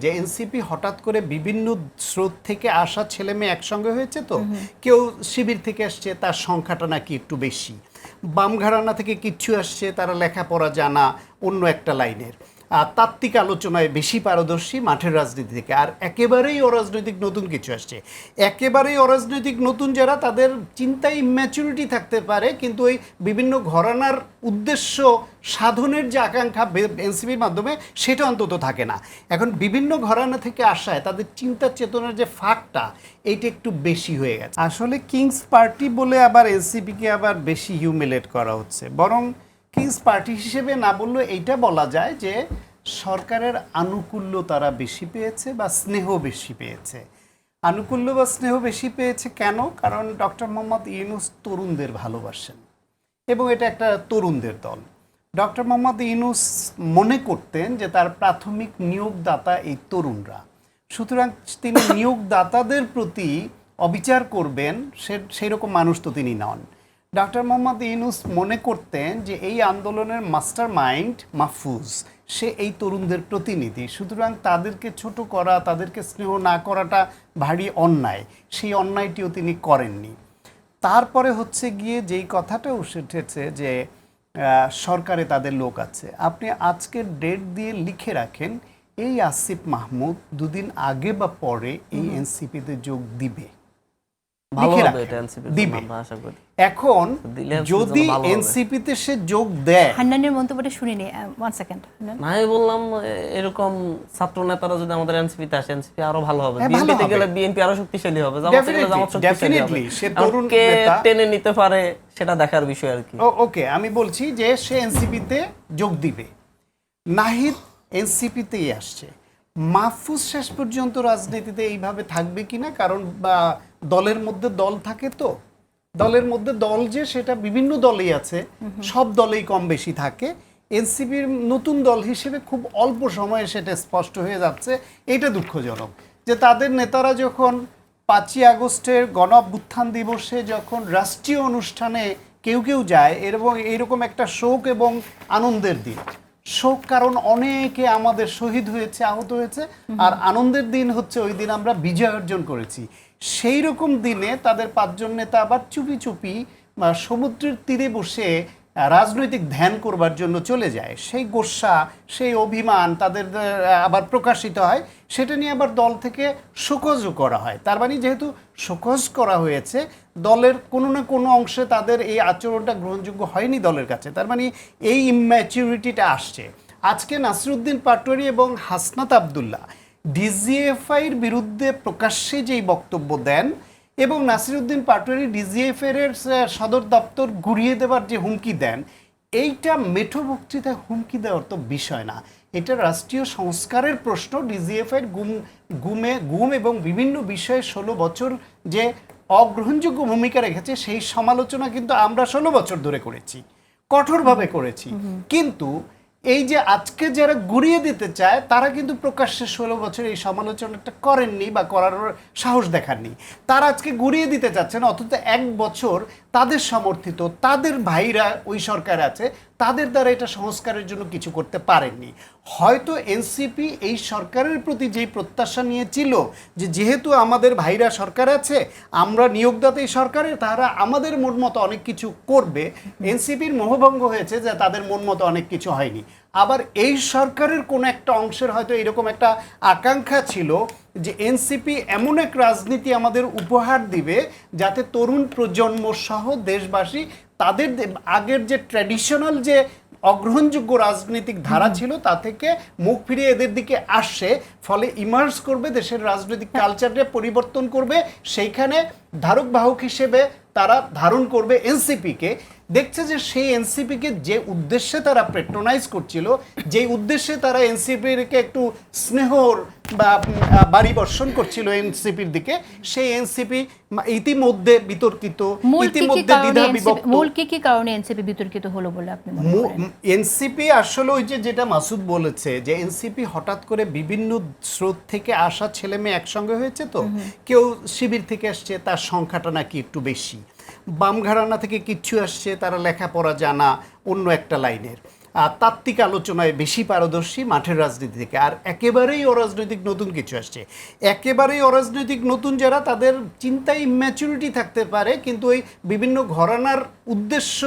যে এনসিপি হঠাৎ করে বিভিন্ন স্রোত থেকে আসা ছেলে মেয়ে একসঙ্গে হয়েছে, তো কেউ শিবির থেকে আসছে, তার সংখ্যাটা নাকি একটু বেশি, বাম ঘরানা থেকে কিচ্ছু আসছে, তারা লেখাপড়া জানা অন্য একটা লাইনের, তাত্ত্বিক আলোচনায় বেশি পারদর্শী মাঠের রাজনীতি থেকে, আর একেবারেই অরাজনৈতিক নতুন কিছু আসছে। একেবারেই অরাজনৈতিক নতুন যারা, তাদের চিন্তায় ইম্যাচুরিটি থাকতে পারে, কিন্তু ওই বিভিন্ন ঘরানার উদ্দেশ্য সাধনের যে আকাঙ্ক্ষা এনসিপির মাধ্যমে, সেটা অন্তত থাকে না। এখন বিভিন্ন ঘরানা থেকে আসায় তাদের চিন্তা চেতনার যে ফাঁকটা, এইটা একটু বেশি হয়ে গেছে। আসলে কিংস পার্টি বলে আবার এনসিপিকে আবার বেশি হিউমিলেট করা হচ্ছে, বরং কিংস পার্টি হিসেবে না বললেও এইটা বলা যায় যে সরকারের আনুকূল্য তারা বেশি পেয়েছে বা স্নেহ বেশি পেয়েছে। আনুকূল্য বা স্নেহ বেশি পেয়েছে কেন? কারণ ডক্টর মোহাম্মদ ইউনূস তরুণদের ভালোবাসেন এবং এটা একটা তরুণদের দল। ডক্টর মোহাম্মদ ইউনূস মনে করতেন যে তার প্রাথমিক নিয়োগদাতা এই তরুণরা, সুতরাং তিনি নিয়োগদাতাদের প্রতি অবিচার করবেন সেই রকম মানুষ তো তিনি নন। ডক্টর মোহাম্মদ ইউনূস মনে করতেন যে এই আন্দোলনের মাস্টার মাইন্ড মাহফুজ, সে এই তরুণদের প্রতিনিধি, সুতরাং তাদেরকে ছোট করা, তাদেরকে স্নেহ না করাটা ভারী অন্যায়, সেই অন্যায়টিও তিনি করেননি। তারপরে হচ্ছে গিয়ে যেই কথাটা উঠেছে যে সরকারে তাদের লোক আছে, আপনি আজকের ডেট দিয়ে লিখে রাখেন এই আসিফ মাহমুদ দুদিন আগে বা পরে এই এনসিপিতে যোগ দিবে, দিবে। এখন যদি এনসিপিতে সে যোগ দেয়, হান্নানের মন্তব্যটা শুনিনি, 1 সেকেন্ড। আমি বললাম এরকম ছাত্র নেতারা যদি আমাদের এনসিপিতে আসে, এনসিপি আরো ভালো হবে, বিএনপিতে গেলে বিএনপি আরো শক্তিশালী হবে, জামাতে গেলে জামাত শক্তিশালী হবে। সে তরুণ কে টেনে নিতে পারে সেটা দেখার বিষয় আর কি। ওকে, আমি বলছি যে সে এনসিপিতে যোগ দিবে। নাহিদ এনসিপিতেই আসছে, মাহফুজ শেষ পর্যন্ত রাজনীতিতে এইভাবে থাকবে কিনা, কারণ দলের মধ্যে দল থাকে, তো দলের মধ্যে দল যে সেটা বিভিন্ন দলেই আছে, সব দলেই কম বেশি থাকে। এনসিপির নতুন দল হিসেবে খুব অল্প সময়ে সেটা স্পষ্ট হয়ে যাচ্ছে। এটা দুঃখজনক যে তাদের নেতারা যখন 5ই আগস্টের গণ অভ্যুত্থান দিবসে যখন রাষ্ট্রীয় অনুষ্ঠানে কেউ কেউ যায়, এবং এইরকম একটা শোক এবং আনন্দের দিন, শোক কারণ অনেকে আমাদের শহীদ হয়েছে, আহত হয়েছে, আর আনন্দের দিন হচ্ছে ওই দিন আমরা বিজয় অর্জন করেছি, সেই রকম দিনে তাদের 5 জন নেতা আবার চুপি চুপি সমুদ্রের তীরে বসে রাজনৈতিক ধ্যান করবার জন্য চলে যায়। সেই গোস্বা, সেই অভিমান তাদের আবার প্রকাশিত হয়, সেটা নিয়ে আবার দল থেকে শোকজও করা হয়। তার মানে যেহেতু শোকজ করা হয়েছে, দলের কোনো না কোনো অংশে তাদের এই আচরণটা গ্রহণযোগ্য হয়নি দলের কাছে, তার মানে এই ইম্যাচুরিটিটা আসছে। আজকে নাসিরউদ্দিন পাটোয়ারী এবং হাসনাত আবদুল্লাহ ডিজিএফআইয়ের বিরুদ্ধে প্রকাশ্যে যেই বক্তব্য দেন, এবং নাসিরউদ্দিন পাটোয়ারী ডিজিএফআই এর সদর দপ্তর গুড়িয়ে দেওয়ার যে হুমকি দেন, এইটা মেঠো বক্তৃতায় হুমকি দেওয়ার তো বিষয় না, এটা রাষ্ট্রীয় সংস্কারের প্রশ্ন। ডিজিএফআই এর গুম এবং বিভিন্ন বিষয়ে 16 বছর যে অগ্রহণযোগ্য ভূমিকা রেখেছে, সেই সমালোচনা কিন্তু আমরা 16 বছর ধরে করেছি, কঠোরভাবে করেছি। কিন্তু এই যে আজকে যারা গুড়িয়ে দিতে চায়, তারা কিন্তু প্রকাশ্যে 16 বছর এই সমালোচনাটা করেননি বা করার সাহস দেখাননি। তারা আজকে গুড়িয়ে দিতে চাচ্ছেন, অথচ 1 বছর তাদের সমর্থিত তাদের ভাইরা ওই সরকার আছে, তাদের দ্বারা এটা সংস্কারের জন্য কিছু করতে পারেননি। হয়তো এনসিপি এই সরকারের প্রতি যেই প্রত্যাশা নিয়েছিল যে যেহেতু আমাদের ভাইরা সরকার আছে, আমরা নিয়োগদাতা এই সরকারে, তারা আমাদের মন মতো অনেক কিছু করবে, এনসিপির মোহভঙ্গ হয়েছে যে তাদের মন মতো অনেক কিছু হয়নি। আবার এই সরকারের কোনো একটা অংশের হয়তো এরকম একটা আকাঙ্ক্ষা ছিল যে এনসিপি এমন এক রাজনীতি আমাদের উপহার দিবে যাতে তরুণ প্রজন্ম সহ দেশবাসী তাদের আগের যে ট্র্যাডিশনাল যে অগ্রহণযোগ্য রাজনৈতিক ধারা ছিল তা থেকে মুখ ফিরিয়ে এদের দিকে আসছে, ফলে ইমার্জ করবে, দেশের রাজনৈতিক কালচারে পরিবর্তন করবে, সেইখানে ধারক বাহক হিসেবে তারা ধারণ করবে এনসিপিকে। দেখছে যে সেই এনসিপিকে যে উদ্দেশ্যে তারা প্যাট্রোনাইজ করছিল, যে উদ্দেশ্যে তারা এনসিপিকে একটু স্নেহর বা বাড়ি বর্ষণ করছিল এনসিপির দিকে, সেই এনসিপি ইতিমধ্যে বিতর্কিত, ইতিমধ্যে দ্বিধা বিভক্ত। মূল কি কারণে এনসিপি বিতর্কিত হলো বলে আপনি মনে করেন? এনসিপি আসলে ওই যেটা মাসুদ বলেছে, যে এনসিপি হঠাৎ করে বিভিন্ন স্রোত থেকে আসা ছেলে মেয়ে একসঙ্গে হয়েছে, তো কেউ শিবির থেকে আসছে, তার সংখ্যাটা নাকি একটু বেশি, বাম ঘরানা থেকে কিচ্ছু আসছে, তারা লেখাপড়া জানা অন্য একটা লাইনের, তাত্ত্বিক আলোচনায় বেশি পারদর্শী মাঠের রাজনীতি থেকে। আর একেবারেই অরাজনৈতিক নতুন কিছু আসছে, একেবারেই অরাজনৈতিক নতুন যারা, তাদের চিন্তায় ইম্যাচুরিটি থাকতে পারে, কিন্তু ওই বিভিন্ন ঘরানার উদ্দেশ্য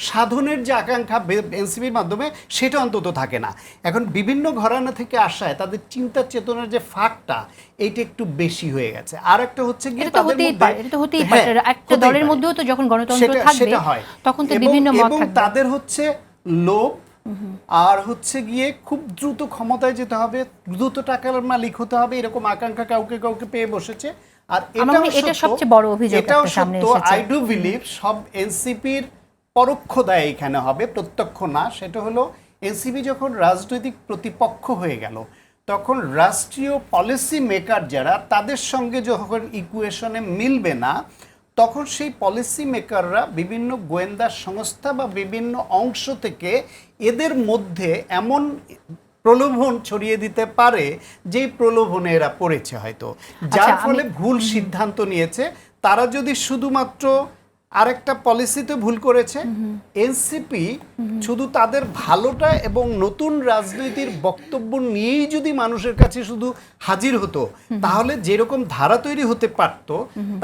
সাধনের যে আকাঙ্ক্ষা এনসিপির মাধ্যমে সেটা অন্তত থাকে না। এখন বিভিন্ন ঘরানা থেকে আসায় তাদের চিন্তা চেতনার যে ফাঁকটা এইটা একটু বেশি হয়ে গেছে। আর একটা হচ্ছে গিয়ে এটা তো হতেই পারে, এটা তো হতেই পারে, একটা দলের মধ্যেও তো যখন গণতন্ত্র থাকবে তখন তো বিভিন্ন মত এবং থাকবে। তাদের হচ্ছে লোভ, আর হচ্ছে গিয়ে খুব দ্রুত ক্ষমতায় যেতে হবে, দ্রুত টাকার মালিক হতে হবে, এরকম আকাঙ্ক্ষা কাউকে কাউকে পেয়ে বসেছে। আর এটা সবচেয়ে বড় অভিযোগ এটাও একটা সামনে সত্য, এসেছে। আই ডু বিলিভ সব এনসিপির পরোক্ষ দায় এখানে হবে, প্রত্যক্ষ না। সেটা হলো এনসিপি যখন রাজনৈতিক প্রতিপক্ষ হয়ে গেল, তখন রাষ্ট্রীয় পলিসি মেকার যারা, তাদের সঙ্গে যখন ইকুয়েশনে মিলবে না, তখন সেই পলিসি মেকাররা বিভিন্ন গোয়েন্দা সংস্থা বা বিভিন্ন অংশ থেকে এদের মধ্যে এমন প্রলোভন ছড়িয়ে দিতে পারে যেই প্রলোভনে এরা পড়েছে হয়তো, যার ফলে ভুল সিদ্ধান্ত নিয়েছে। তারা যদি শুধুমাত্র আরেকটা পলিসিতে ভুল করেছে, এনসিপি শুধু তাদের ভালোটা এবং নতুন রাজনীতির বক্তব্য নিয়েই যদি মানুষের কাছে শুধু হাজির হতো, তাহলে যেরকম ধারা তৈরি হতে পারত,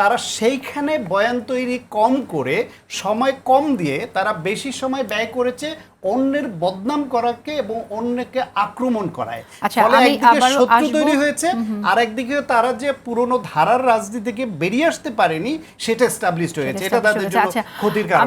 তারা সেইখানে বয়ান তৈরি কম করে, সময় কম দিয়ে তারা বেশি সময় ব্যয় করেছে অন্যের বদনাম করাকে এবং অন্যকে আক্রমণ করায়। ফলে একদিকে শত্রু তৈরি হয়েছে, আর একদিকে তারা যে পুরনো ধারার রাজনীতি থেকে বেরিয়ে আসতে পারেনি সেটা এস্টাবলিশড হয়েছে। এটা তাদের জন্য ক্ষতির কারণ।